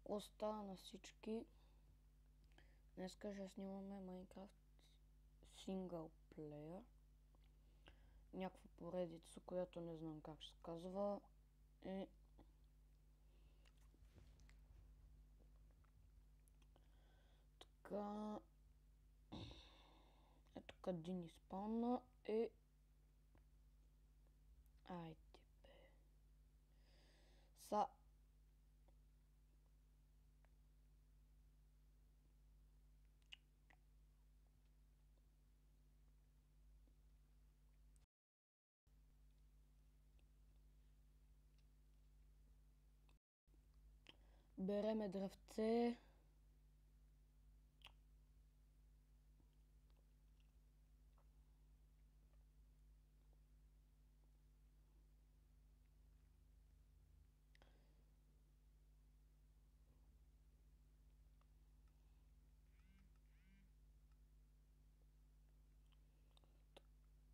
Остава на всички. Днеска ще снимаме Minecraft Single Player. Някаква поредица, която не знам как ще се казва. Така. Ето къде ни спална и... Айде бе. Береме дръвце.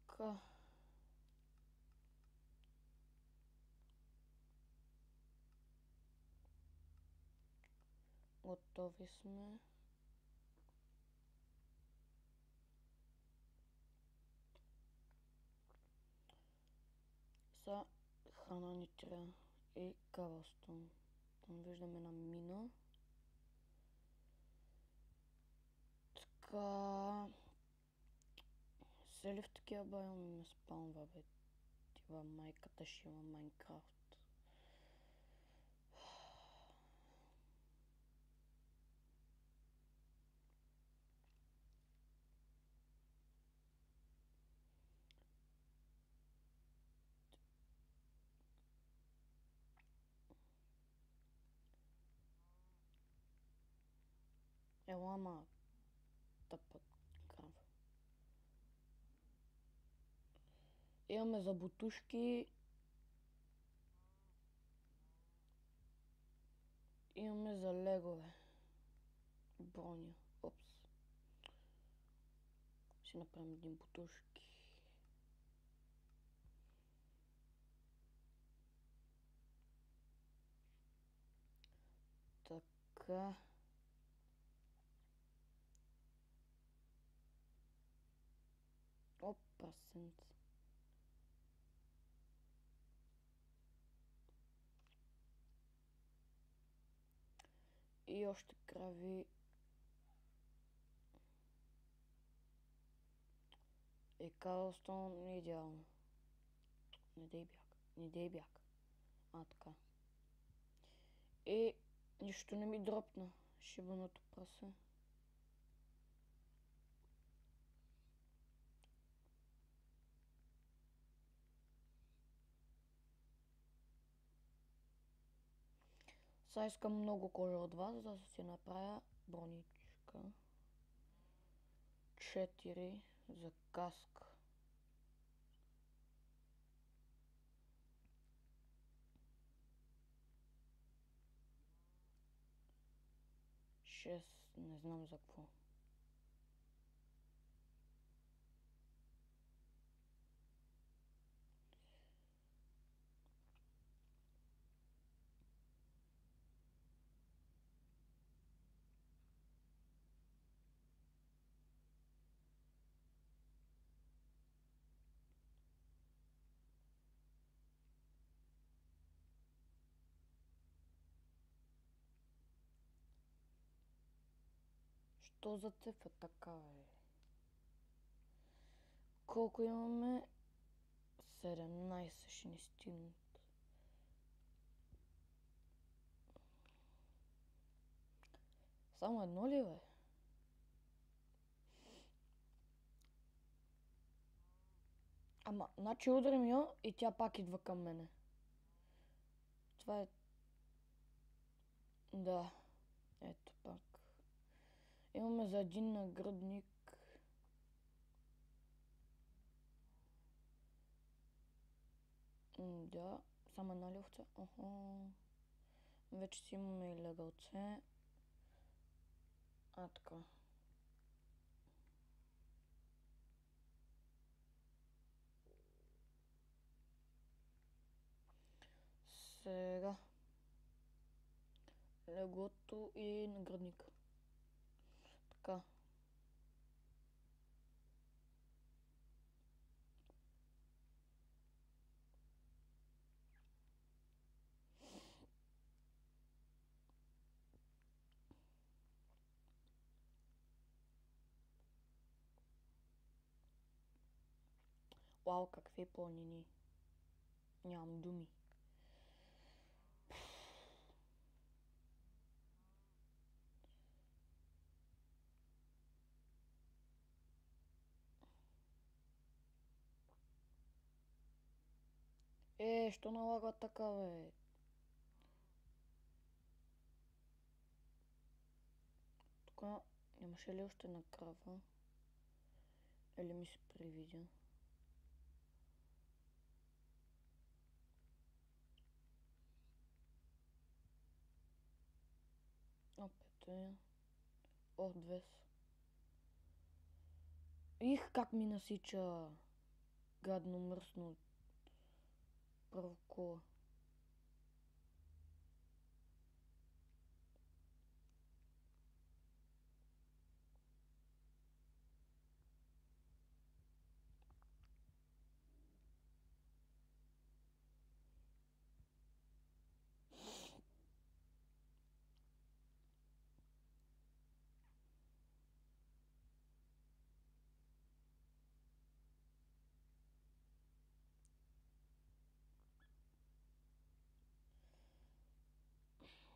Така. Готови сме. Храна ни трябва и кавълстон. Там виждаме една мина. Така... Сели в такива байоми ме спалва, бе. Тива майката ще има Майнкрафт. Ела, ма... Тъпът крав. Имаме за бутушки. Имаме за легове. Броня. Опс. Ще направим един бутушки. Така. Опа, сенца. И още крави. И карлстон идеално. Не дей бяг. Така. И нищо не ми дропна. Шибаното прасе. Сега искам много кожа от вас, за да си направя броничка. 4 за каска. 6, не знам за какво. Що за цифра така е? Колко имаме? 17 ще ни стигнат. Само едно ли бе? Ама, значи ударим я и тя пак идва към мене. Това е... Да. Ето пак. Имаме за един наградник. Да. Само една ли овца? Вече си имаме и легалце. Така. Сега. леглото и на градника. Така. Вау, какви планини. Нямам думи. Що налага така, бе? Тук нямаше ли още една крава? Или ми се привидя? Опет е. О, 2 са. Их, как ми насича. Гадно мръсно. Първо кола.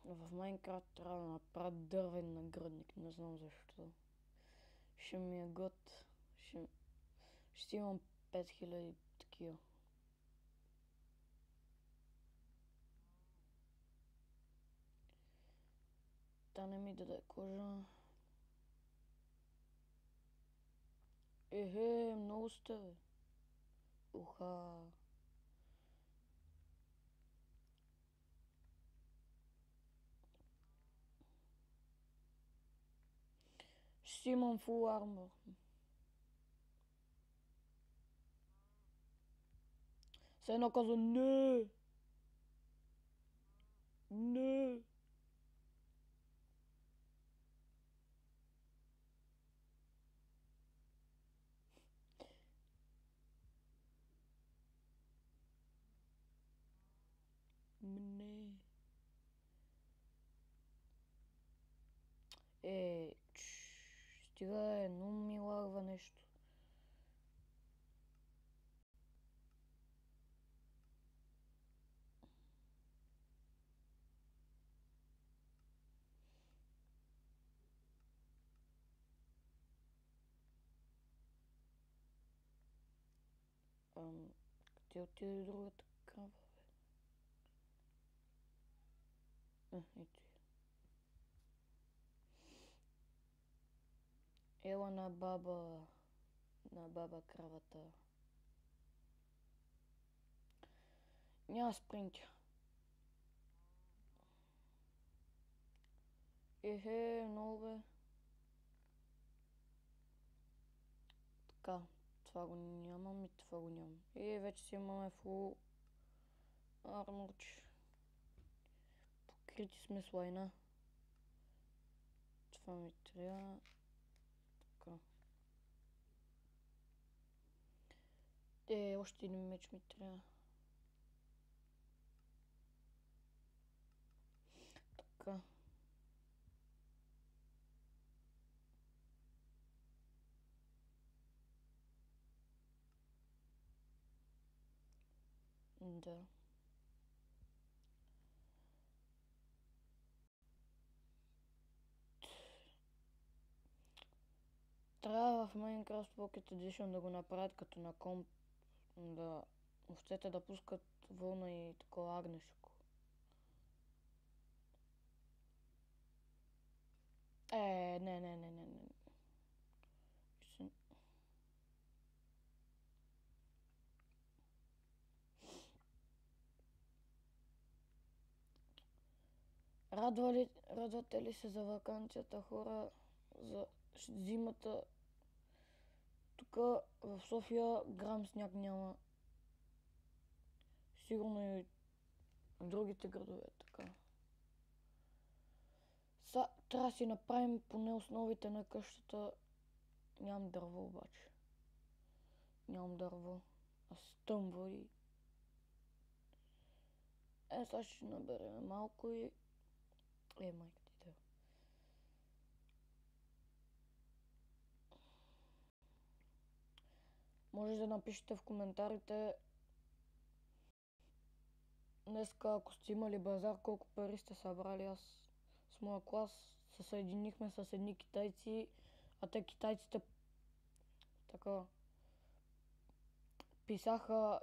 В Майнкрафт трябва да направя дървен нагръдник, не знам защо. Ще ми е год. Ще имам 5000 такива. Та не ми даде кожа. Много сте, бе. Уха. Ще имам фул армор. Все едно казва не. Не. Не. Стига много ми лагва нещо. Къде отиде другата крава, бе? Ето. Ела на баба кравата. Няма спринтя. Много, бе. Така, това го нямам и това го нямам. Вече си имаме фул арморче. Покрити сме с лайна. Това ми трябва. Така. Още един меч ми трябва. Така. Да. Трябва в Minecraft Pocket Edition да го направят като на комп. Да овцете да пускат вълна и такова агнешко. Не. Радвате ли се за ваканцията, хора? За зимата? Тук в София грам сняг няма. Сигурно и в другите градове така. Трябва да си направим поне основите на къщата. Нямам дърво обаче. Нямам дърво. А стъмва и... Сега ще наберем малко и... майка ти да. Може да напишете в коментарите днеска, ако сте имали базар, колко пари сте събрали. Аз с моя клас се съединихме с едни китайци, а те китайците така писаха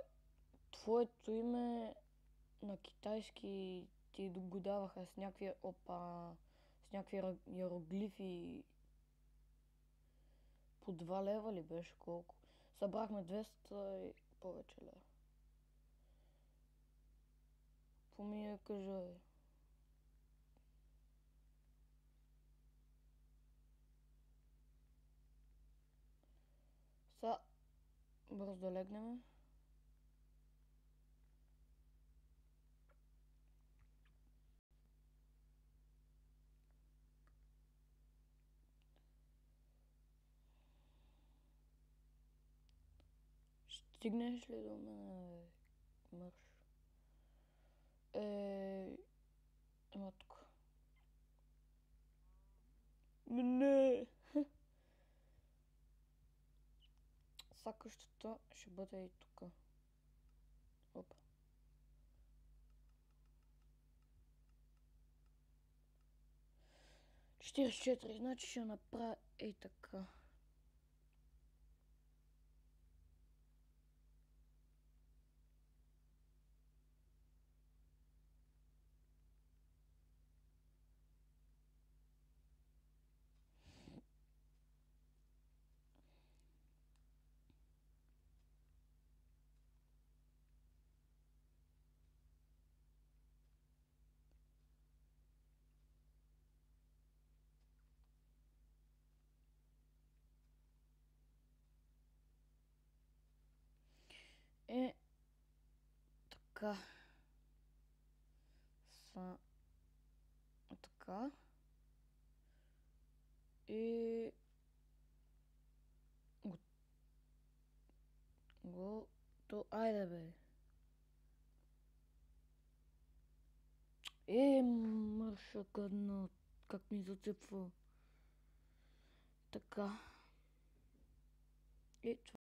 твоето име на китайски, ти го даваха с някакви иероглифи. По 2 лева ли беше колко? Събрахме 200 и повече лева. Какво ми я кажа, бе? Сега бързо да легнем. Стигнеш ли до мен, мърш? Ема тук. Не! Са къщата ще бъде и тук. Опа. Четиридесет и четири, значи ще направя ей така. Така. Така. И... Айде бе. Марша гадна. Как ми зацепва. Така. И това